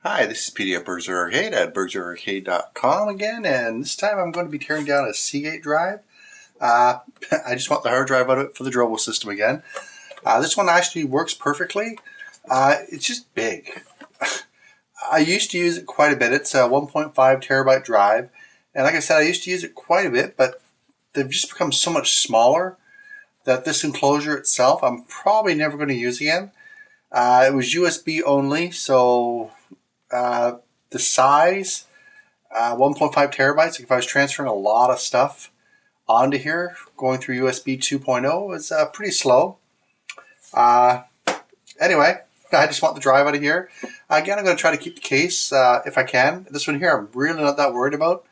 Hi, this is PD at BurgZerg at BurgZerg again, and this time I'm going to be tearing down a Seagate drive. I just want the hard drive out of it for the Drobo system again. This one actually works perfectly. It's just big. I used to use it quite a bit. It's a 1.5 terabyte drive, and like I said, I used to use it quite a bit, but they've just become so much smaller that this enclosure itself I'm probably never going to use again. It was USB only, so the size, 1.5 terabytes, if I was transferring a lot of stuff onto here, going through USB 2.0 was pretty slow. Anyway, I just want the drive out of here. Again, I'm going to try to keep the case if I can. This one here I'm really not that worried about.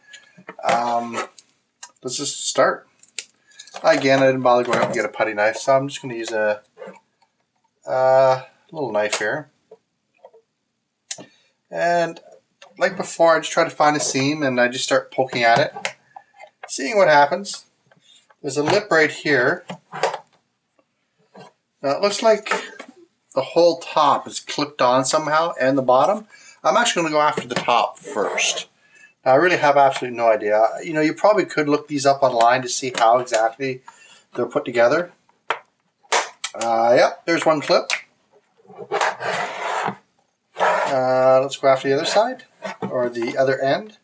Let's just start. Again, I didn't bother going out and get a putty knife, so I'm just going to use a little knife here. And like before, I just try to find a seam and I just start poking at it, seeing what happens. There's a lip right here. Now it looks like the whole top is clipped on somehow, and the bottom. I'm actually going to go after the top first. Now, I really have absolutely no idea. You know, you probably could look these up online to see how exactly they're put together. Yep, there's one clip. Let's go after the other side, or the other end.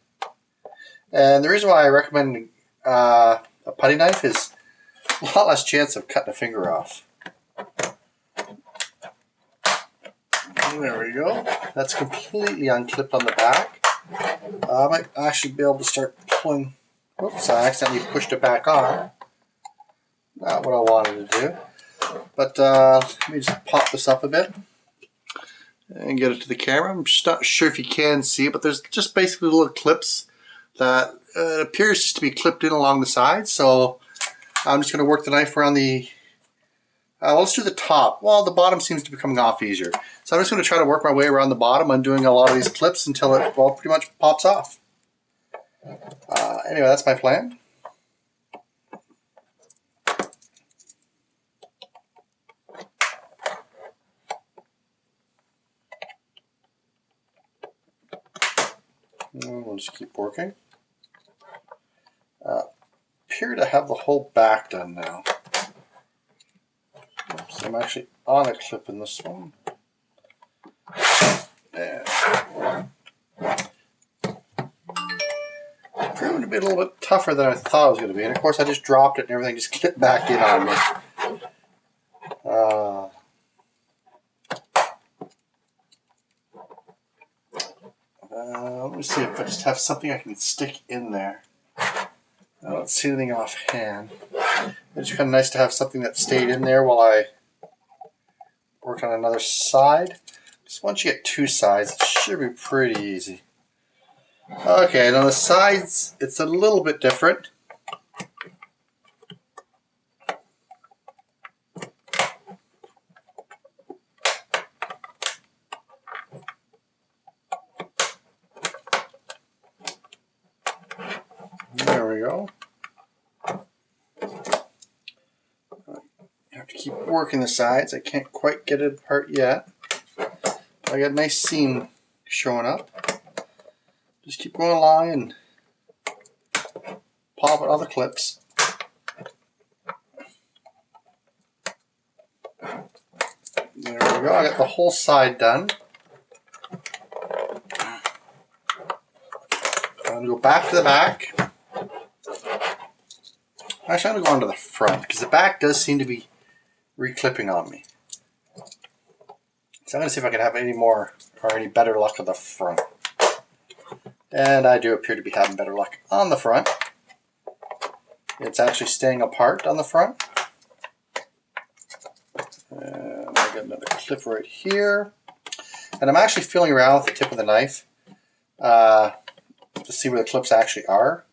And the reason why I recommend a putty knife is a lot less chance of cutting a finger off. There we go. That's completely unclipped on the back. I might actually be able to start pulling. Whoops, I accidentally pushed it back on. Not what I wanted to do. But let me just pop this up a bit and get it to the camera. I'm just not sure if you can see it, but there's just basically little clips that it appears just to be clipped in along the sides. So I'm just going to work the knife around the, let's do the top. Well, the bottom seems to be coming off easier. So I'm just going to try to work my way around the bottom, undoing a lot of these clips until it, well, pretty much pops off. Anyway, that's my plan. We'll just keep working. Appear to have the whole back done now. Oops, I'm actually on a clip in this one. And proving to be a little bit tougher than I thought it was going to be. And of course I just dropped it and everything just clipped back in on me. Let me see if I just have something I can stick in there. I don't see anything offhand. It's kind of nice to have something that stayed in there while I work on another side. Just once you get two sides, it should be pretty easy. Okay, and on the sides, it's a little bit different. There we go. I have to keep working the sides. I can't quite get it apart yet. I got a nice seam showing up. Just keep going along and pop out all the clips. There we go. I got the whole side done. I'm going to go back to the back. Actually, I'm going to go on to the front because the back does seem to be reclipping on me. So I'm going to see if I can have any more or any better luck on the front. And I do appear to be having better luck on the front. It's actually staying apart on the front. And I got another clip right here. And I'm actually feeling around with the tip of the knife to see where the clips actually are.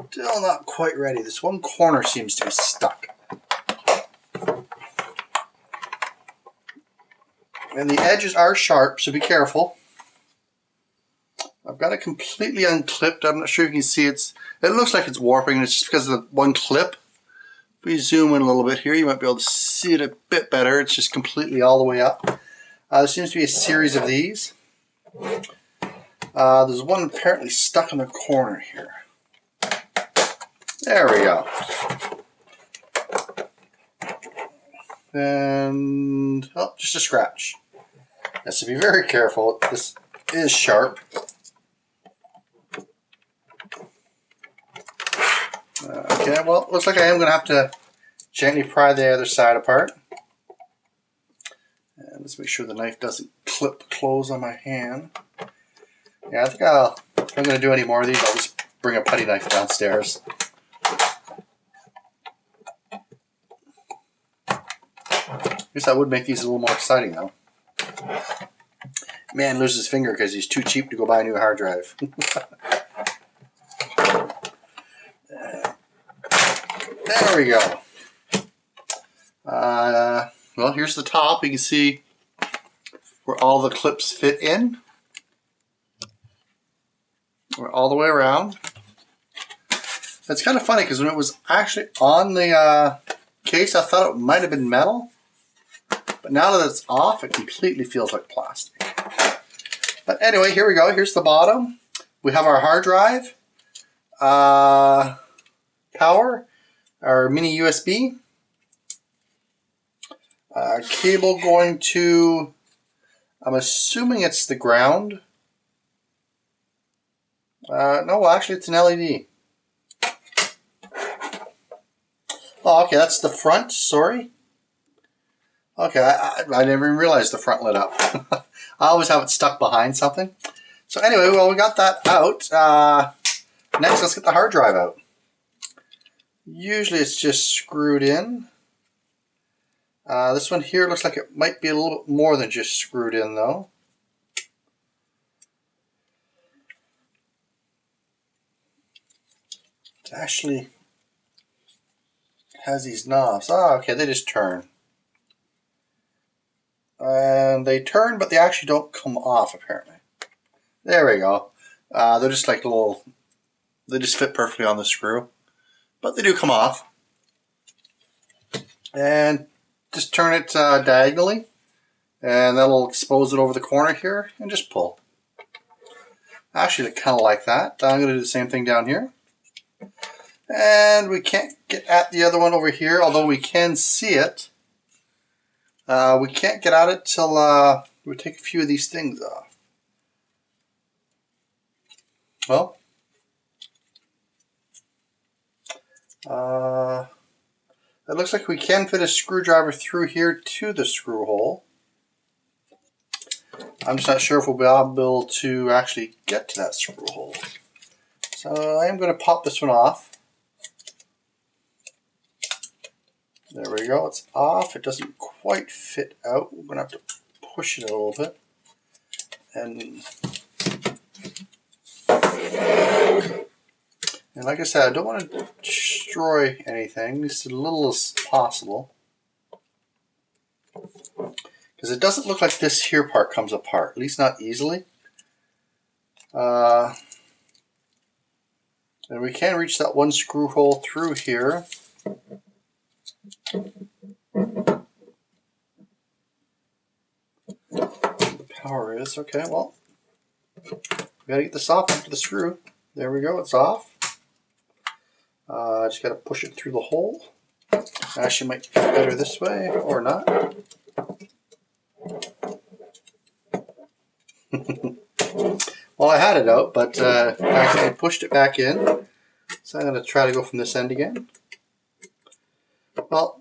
Still not quite ready. This one corner seems to be stuck. And the edges are sharp, so be careful. I've got it completely unclipped. I'm not sure if you can see it looks like it's warping. It's just because of the one clip. we zoom in a little bit here, you might be able to see it a bit better. It's just completely all the way up. There seems to be a series of these. There's one apparently stuck in the corner here. There we go. And, oh, just a scratch. Has to be very careful. This is sharp. Okay, well, looks like I am going to have to gently pry the other side apart. And let's make sure the knife doesn't clip close on my hand. Yeah, I think if I'm going to do any more of these, I'll just bring a putty knife downstairs. I guess that would make these a little more exciting, though. Man loses his finger because he's too cheap to go buy a new hard drive. There we go. Well, here's the top. You can see where all the clips fit in. We're all the way around. It's kind of funny because when it was actually on the case, I thought it might have been metal. But now that it's off, it completely feels like plastic. But anyway, here we go. Here's the bottom. We have our hard drive, power, our mini USB, cable going to, I'm assuming it's the ground. No, actually it's an LED. Oh, okay, that's the front, sorry. Okay, I never even realized the front lit up. I always have it stuck behind something. So anyway, well, we got that out. Next, let's get the hard drive out. Usually it's just screwed in. This one here looks like it might be a little bit more than just screwed in, though. It actually has these knobs. Oh, okay, they just turn. And they turn, but they actually don't come off, apparently. There we go. They're just like little, they just fit perfectly on the screw. But they do come off. And just turn it diagonally. And that'll expose it over the corner here. And just pull. Actually, I kind of like that. I'm going to do the same thing down here. And we can't get at the other one over here, although we can see it. We can't get at it till we take a few of these things off. Well, it looks like we can fit a screwdriver through here to the screw hole. I'm just not sure if we'll be able to actually get to that screw hole. So I am going to pop this one off. There we go, it's off. It doesn't quite fit out. We're going to have to push it a little bit. And like I said, I don't want to destroy anything, just as little as possible. Because it doesn't look like this here part comes apart, at least not easily. And we can reach that one screw hole through here. The power is, okay, well, we gotta get this off after the screw. There we go, it's off. Just gotta push it through the hole. Actually might fit better this way, or not. Well, I had it out, but I pushed it back in. So I'm gonna try to go from this end again. Well,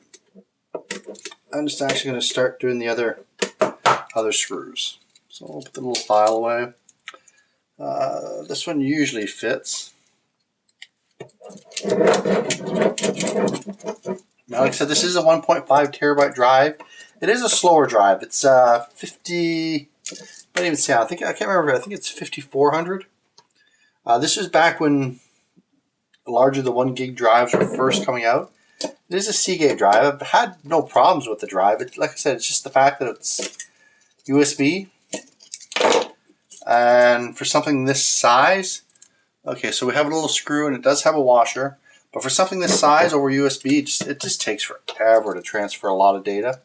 I'm just actually going to start doing the other screws. So I'll put the little file away. This one usually fits. Now, like I said, this is a 1.5 terabyte drive. It is a slower drive. It's 50. I don't even say. I can't remember. I think it's 5400. This is back when larger than 1 gig drives were first coming out. It is a Seagate drive. I've had no problems with the drive. Like I said, it's just the fact that it's USB. And for something this size, okay, so we have a little screw and it does have a washer, But for something this size over USB, it just takes forever to transfer a lot of data.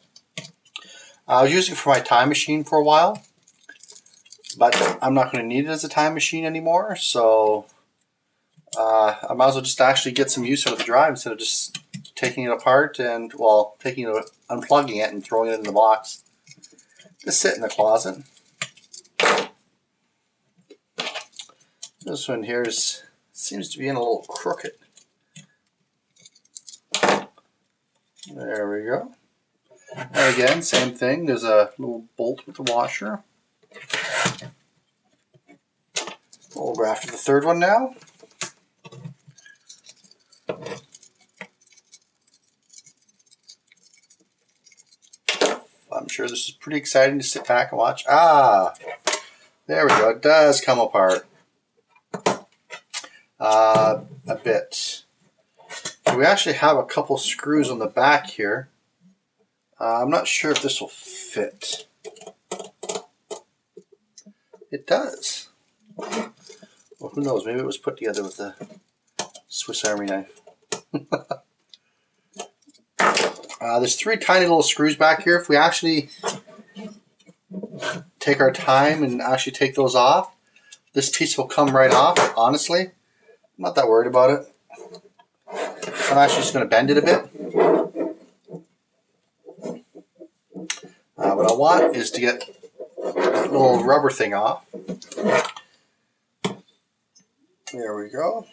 I was using it for my time machine for a while, but I'm not going to need it as a time machine anymore, so I might as well just actually get some use out of the drive instead of just taking it apart and, well, unplugging it and throwing it in the box. Just sit in the closet. This one here seems to be in a little crooked. There we go. And again, same thing. There's a little bolt with the washer. We'll go after the third one now. I'm sure this is pretty exciting to sit back and watch. Ah, there we go. It does come apart a bit. So we actually have a couple screws on the back here. I'm not sure if this will fit. It does. Well, who knows? Maybe it was put together with a Swiss Army knife. There's 3 tiny little screws back here. If we actually take our time and actually take those off, this piece will come right off. Honestly, I'm not that worried about it. I'm actually just going to bend it a bit. What I want is to get that little rubber thing off. There we go.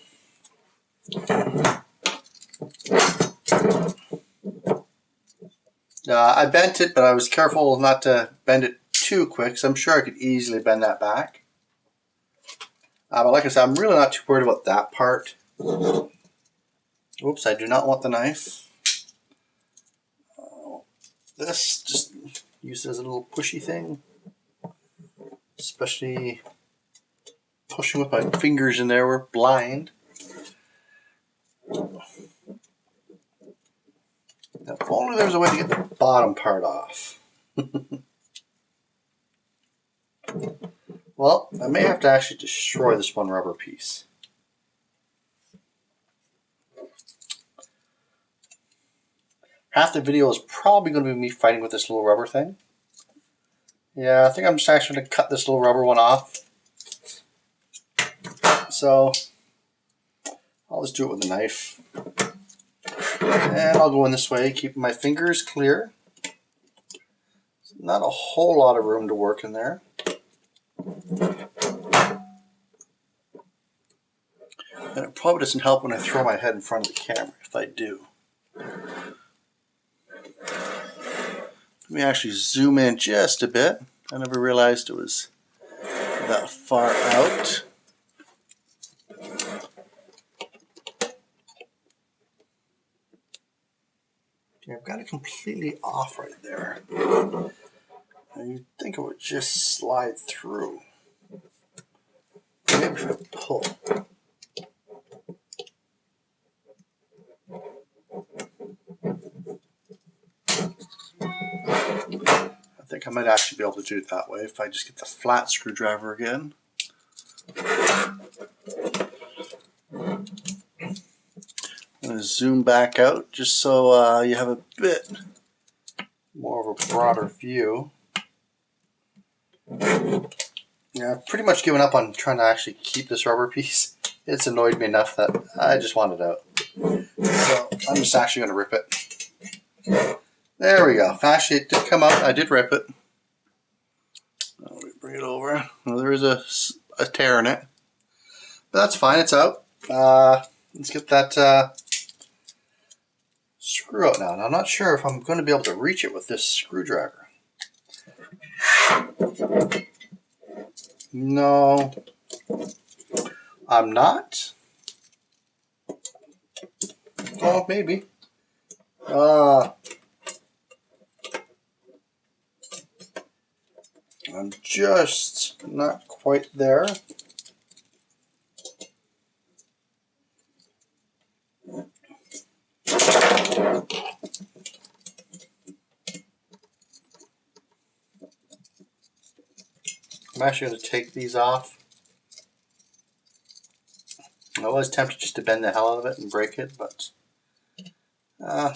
I bent it, but I was careful not to bend it too quick, so I'm sure I could easily bend that back. But like I said, I'm really not too worried about that part. Oops, I do not want the knife. This, just use it as a little pushy thing. Especially pushing with my fingers in there, we're blind. If only there was a way to get the bottom part off. Well, I may have to actually destroy this one rubber piece. Half the video is probably going to be me fighting with this little rubber thing. Yeah, I think I'm just actually going to cut this little rubber one off. So, I'll just do it with a knife. And I'll go in this way, keeping my fingers clear. Not a whole lot of room to work in there. And it probably doesn't help when I throw my head in front of the camera, if I do. Let me actually zoom in just a bit. I never realized it was that far out. Okay, I've got it completely off right there. And you'd think it would just slide through. Maybe if I pull. I think I might actually be able to do it that way if I just get the flat screwdriver again. I'm going to zoom back out just so you have a bit more of a broader view. Yeah, I've pretty much given up on trying to actually keep this rubber piece. It's annoyed me enough that I just want it out. So I'm just actually going to rip it. There we go. Actually, it did come out. I did rip it. Let me bring it over. Well, there is a tear in it. But that's fine. It's out. Let's get that screw out now. And I'm not sure if I'm going to be able to reach it with this screwdriver. No, I'm not. Oh, maybe. I'm just not quite there. I'm actually going to take these off. I was tempted just to bend the hell out of it and break it, but yeah,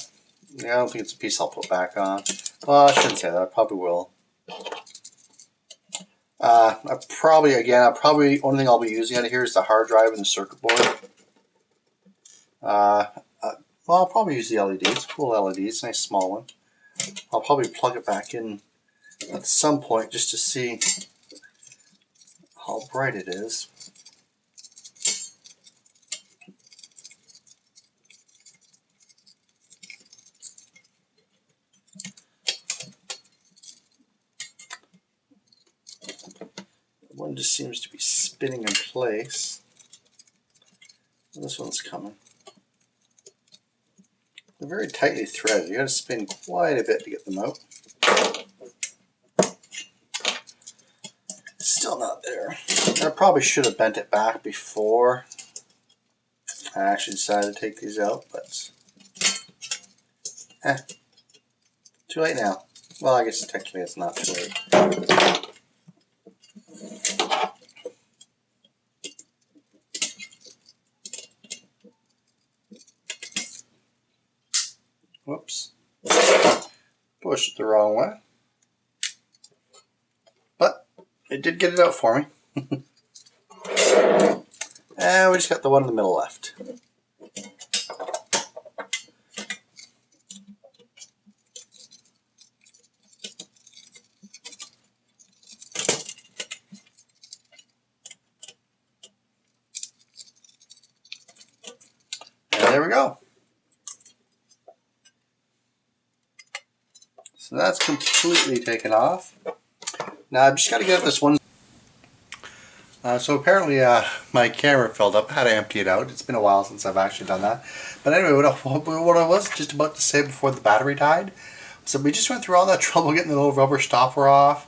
I don't think it's a piece I'll put back on. Well, I shouldn't say that. I probably will. Only thing I'll be using out of here is the hard drive and the circuit board. Well, I'll probably use the LEDs, cool LEDs, nice small one. I'll probably plug it back in at some point just to see how bright it is. One just seems to be spinning in place. This one's coming. They're very tightly threaded. You got to spin quite a bit to get them out. Still not there. I probably should have bent it back before I actually decided to take these out, but too late now. Well, I guess technically it's not too late. Whoops. Pushed it the wrong way. But it did get it out for me. And we just got the one in the middle left. And there we go. So that's completely taken off. Now I've just got to get this one. So apparently my camera filled up. I had to empty it out. It's been a while since I've actually done that. But anyway, what I was just about to say before the battery died, so we just went through all that trouble getting the little rubber stopper off,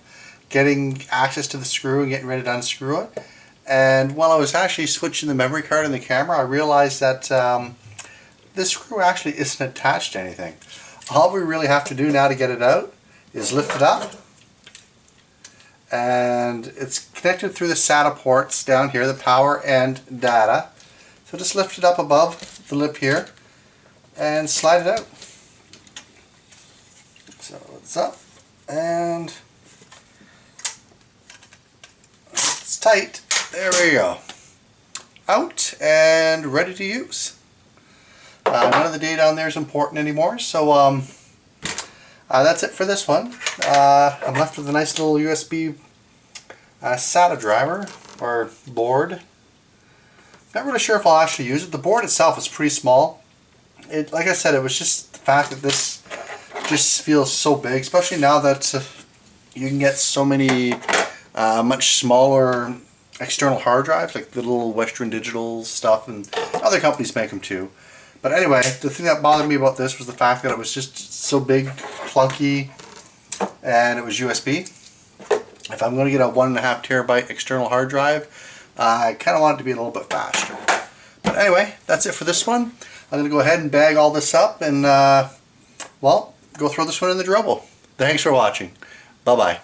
getting access to the screw and getting ready to unscrew it. And while I was actually switching the memory card in the camera, I realized that this screw actually isn't attached to anything. All we really have to do now to get it out is lift it up, and it's connected through the SATA ports down here, the power and data. So just lift it up above the lip here and slide it out. So it's up and it's tight. There we go. Out and ready to use. None of the data on there is important anymore, so that's it for this one. I'm left with a nice little USB SATA driver or board. Not really sure if I'll actually use it. The board itself is pretty small. Like I said, it was just the fact that this just feels so big, especially now that you can get so many much smaller external hard drives, like the little Western Digital stuff, and other companies make them too. But anyway, the thing that bothered me about this was the fact that it was just so big, clunky, and it was USB. If I'm going to get a 1.5 terabyte external hard drive, I kind of want it to be a little bit faster. But anyway, that's it for this one. I'm going to go ahead and bag all this up and, well, go throw this one in the Drobo. Thanks for watching. Bye-bye.